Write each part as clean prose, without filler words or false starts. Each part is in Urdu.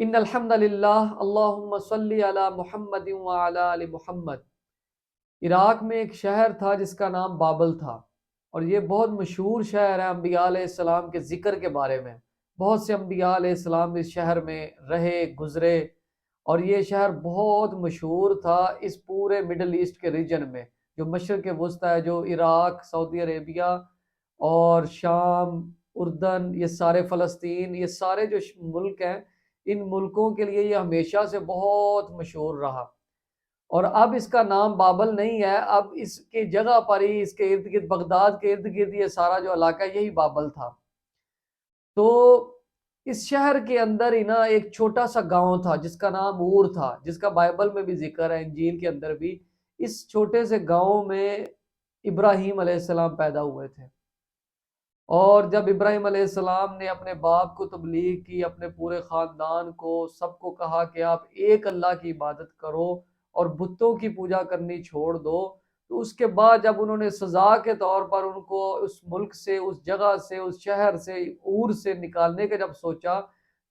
ان الحمد للہ اللہم صلی علی محمد وعلی آل محمد۔ عراق میں ایک شہر تھا جس کا نام بابل تھا، اور یہ بہت مشہور شہر ہے انبیاء علیہ السلام کے ذکر کے بارے میں۔ بہت سے انبیاء علیہ السلام اس شہر میں رہے گزرے، اور یہ شہر بہت مشہور تھا اس پورے مڈل ایسٹ کے ریجن میں، جو مشرق وسطی ہے، جو عراق، سعودی عربیہ اور شام، اردن، یہ سارے فلسطین، یہ سارے جو ملک ہیں، ان ملکوں کے لیے یہ ہمیشہ سے بہت مشہور رہا۔ اور اب اس کا نام بابل نہیں ہے، اب اس کی جگہ پر ہی، اس کے ارد گرد، بغداد کے ارد گرد یہ سارا جو علاقہ ہے یہی بابل تھا۔ تو اس شہر کے اندر ہی نا ایک چھوٹا سا گاؤں تھا جس کا نام اور تھا، جس کا بائبل میں بھی ذکر ہے، انجیل کے اندر بھی۔ اس چھوٹے سے گاؤں میں ابراہیم علیہ السلام پیدا ہوئے تھے، اور جب ابراہیم علیہ السلام نے اپنے باپ کو تبلیغ کی، اپنے پورے خاندان کو، سب کو کہا کہ آپ ایک اللہ کی عبادت کرو اور بتوں کی پوجا کرنی چھوڑ دو، تو اس کے بعد جب انہوں نے سزا کے طور پر ان کو اس ملک سے، اس جگہ سے، اس شہر سے، اور سے نکالنے کا جب سوچا،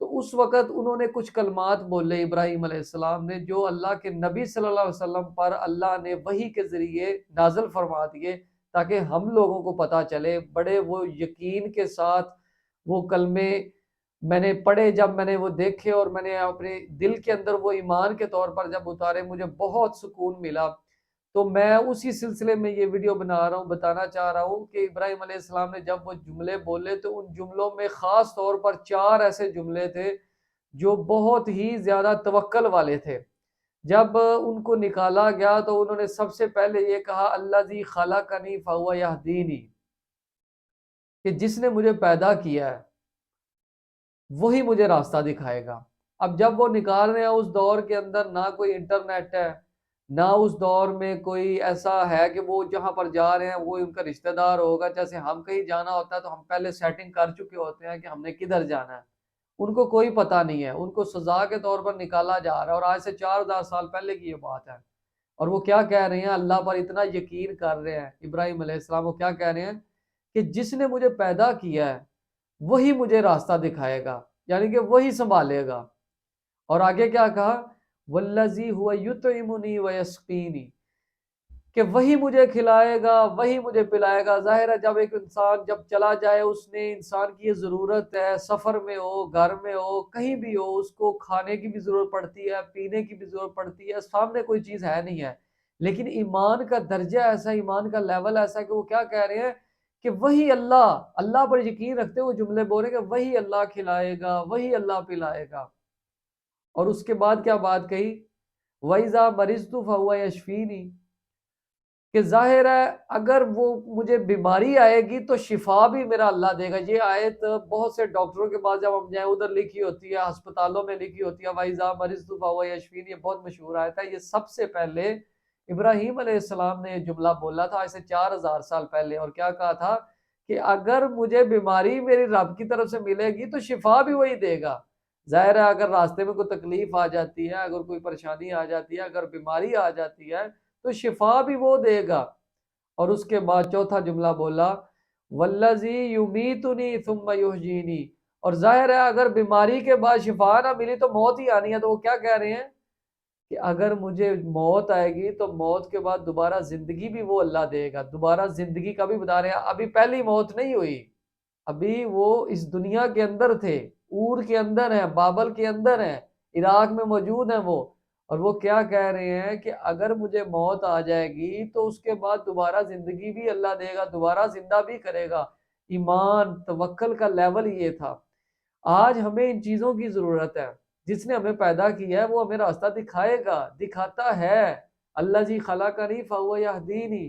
تو اس وقت انہوں نے کچھ کلمات بولے ابراہیم علیہ السلام نے، جو اللہ کے نبی صلی اللہ علیہ وسلم پر اللہ نے وحی کے ذریعے نازل فرما دیے، تاکہ ہم لوگوں کو پتہ چلے۔ بڑے وہ یقین کے ساتھ وہ کلمے میں نے پڑھے، جب میں نے وہ دیکھے اور میں نے اپنے دل کے اندر وہ ایمان کے طور پر جب اتارے، مجھے بہت سکون ملا۔ تو میں اسی سلسلے میں یہ ویڈیو بنا رہا ہوں، بتانا چاہ رہا ہوں کہ ابراہیم علیہ السلام نے جب وہ جملے بولے، تو ان جملوں میں خاص طور پر 4 ایسے جملے تھے جو بہت ہی زیادہ توکل والے تھے۔ جب ان کو نکالا گیا تو انہوں نے سب سے پہلے یہ کہا، الذی خلقنی فہو یہدینی، کہ جس نے مجھے پیدا کیا ہے وہی مجھے راستہ دکھائے گا۔ اب جب وہ نکال رہے ہیں، اس دور کے اندر نہ کوئی انٹرنیٹ ہے، نہ اس دور میں کوئی ایسا ہے کہ وہ جہاں پر جا رہے ہیں وہ ان کا رشتہ دار ہوگا۔ جیسے ہم کہیں جانا ہوتا ہے تو ہم پہلے سیٹنگ کر چکے ہوتے ہیں کہ ہم نے کدھر جانا ہے، ان کو کوئی پتہ نہیں ہے، ان کو سزا کے طور پر نکالا جا رہا ہے، اور آج سے 4000 سال پہلے کی یہ بات ہے۔ اور وہ کیا کہہ رہے ہیں، اللہ پر اتنا یقین کر رہے ہیں ابراہیم علیہ السلام، وہ کیا کہہ رہے ہیں کہ جس نے مجھے پیدا کیا ہے وہی مجھے راستہ دکھائے گا، یعنی کہ وہی سنبھالے گا۔ اور آگے کیا کہا، والذی هو یطعمنی ویسقینی، کہ وہی مجھے کھلائے گا، وہی مجھے پلائے گا۔ ظاہر ہے جب ایک انسان جب چلا جائے، اس نے، انسان کی یہ ضرورت ہے، سفر میں ہو، گھر میں ہو، کہیں بھی ہو، اس کو کھانے کی بھی ضرورت پڑتی ہے، پینے کی بھی ضرورت پڑتی ہے، سامنے کوئی چیز ہے نہیں ہے، لیکن ایمان کا درجہ ایسا، ایمان کا لیول ایسا کہ وہ کیا کہہ رہے ہیں کہ وہی اللہ، اللہ پر یقین رکھتے ہوئے جملے بول رہے ہیں کہ وہی اللہ کھلائے گا، وہی اللہ پلائے گا۔ اور اس کے بعد کیا بات کہی، وَإِذَا مَرِضْتُ فَهُوَ يَشْفِينِ، کہ ظاہر ہے اگر وہ مجھے بیماری آئے گی تو شفا بھی میرا اللہ دے گا۔ یہ آیت بہت سے ڈاکٹروں کے پاس جب ہم جائیں ادھر لکھی ہوتی ہے، ہسپتالوں میں لکھی ہوتی ہے، وَإِذَا مَرِضْتُ فَهُوَ يَشْفِينِ، یہ بہت مشہور آیت ہے۔ یہ سب سے پہلے ابراہیم علیہ السلام نے یہ جملہ بولا تھا آج سے 4000 سال پہلے، اور کیا کہا تھا کہ اگر مجھے بیماری میری رب کی طرف سے ملے گی تو شفا بھی وہی دے گا۔ ظاہر ہے اگر راستے میں کوئی تکلیف آ جاتی ہے، اگر کوئی پریشانی آ جاتی ہے، اگر بیماری آ جاتی ہے تو شفا بھی وہ دے گا۔ اور اس کے بعد چوتھا جملہ بولا، والذی یمیتنی ثم یحیینی، اور ظاہر ہے اگر بیماری کے بعد شفا نہ ملی تو موت ہی آنی ہے۔ تو وہ کیا کہہ رہے ہیں کہ اگر مجھے موت آئے گی تو موت کے بعد دوبارہ زندگی بھی وہ اللہ دے گا۔ دوبارہ زندگی کا بھی بتا رہے ہیں، ابھی پہلی موت نہیں ہوئی، ابھی وہ اس دنیا کے اندر تھے، اور کے اندر ہیں، بابل کے اندر ہیں، عراق میں موجود ہیں وہ۔ اور وہ کیا کہہ رہے ہیں کہ اگر مجھے موت آ جائے گی تو اس کے بعد دوبارہ زندگی بھی اللہ دے گا، دوبارہ زندہ بھی کرے گا۔ ایمان، توکل کا لیول یہ تھا۔ آج ہمیں ان چیزوں کی ضرورت ہے۔ جس نے ہمیں پیدا کیا ہے وہ ہمیں راستہ دکھائے گا، دکھاتا ہے۔ الذی خلقنی فہو یہدینی،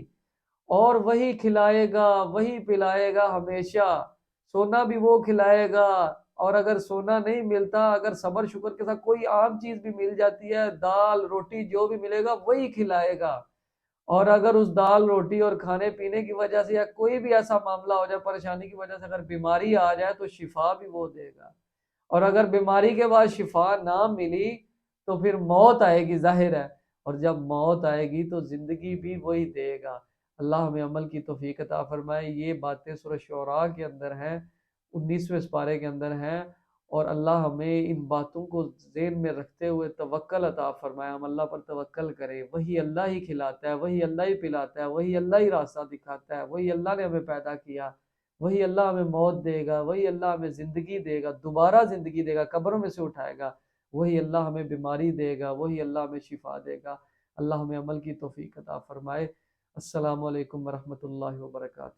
اور وہی کھلائے گا، وہی پلائے گا ہمیشہ۔ سونا بھی وہ کھلائے گا، اور اگر سونا نہیں ملتا، اگر صبر شکر کے ساتھ کوئی عام چیز بھی مل جاتی ہے، دال روٹی جو بھی ملے گا وہی کھلائے گا۔ اور اگر اس دال روٹی اور کھانے پینے کی وجہ سے یا کوئی بھی ایسا معاملہ ہو جائے، پریشانی کی وجہ سے اگر بیماری آ جائے تو شفا بھی وہ دے گا۔ اور اگر بیماری کے بعد شفا نہ ملی تو پھر موت آئے گی، ظاہر ہے، اور جب موت آئے گی تو زندگی بھی وہی دے گا۔ اللہ ہمیں عمل کی توفیق عطا فرمائے۔ یہ باتیں سورہ شعراء کے اندر ہیں، 19ویں سپارے کے اندر ہیں، اور اللہ ہمیں ان باتوں کو ذہن میں رکھتے ہوئے توکل عطا فرمائے، ہم اللہ پر توکل کریں۔ وہی اللہ ہی کھلاتا ہے، وہی اللہ ہی پلاتا ہے، وہی اللہ ہی راستہ دکھاتا ہے، وہی اللہ نے ہمیں پیدا کیا، وہی اللہ ہمیں موت دے گا، وہی اللہ ہمیں زندگی دے گا، دوبارہ زندگی دے گا، قبروں میں سے اٹھائے گا، وہی اللہ ہمیں بیماری دے گا، وہی اللہ ہمیں شفا دے گا۔ اللہ ہمیں عمل کی توفیق عطا فرمائے۔ السلام علیکم ورحمۃ اللہ وبرکاتہ۔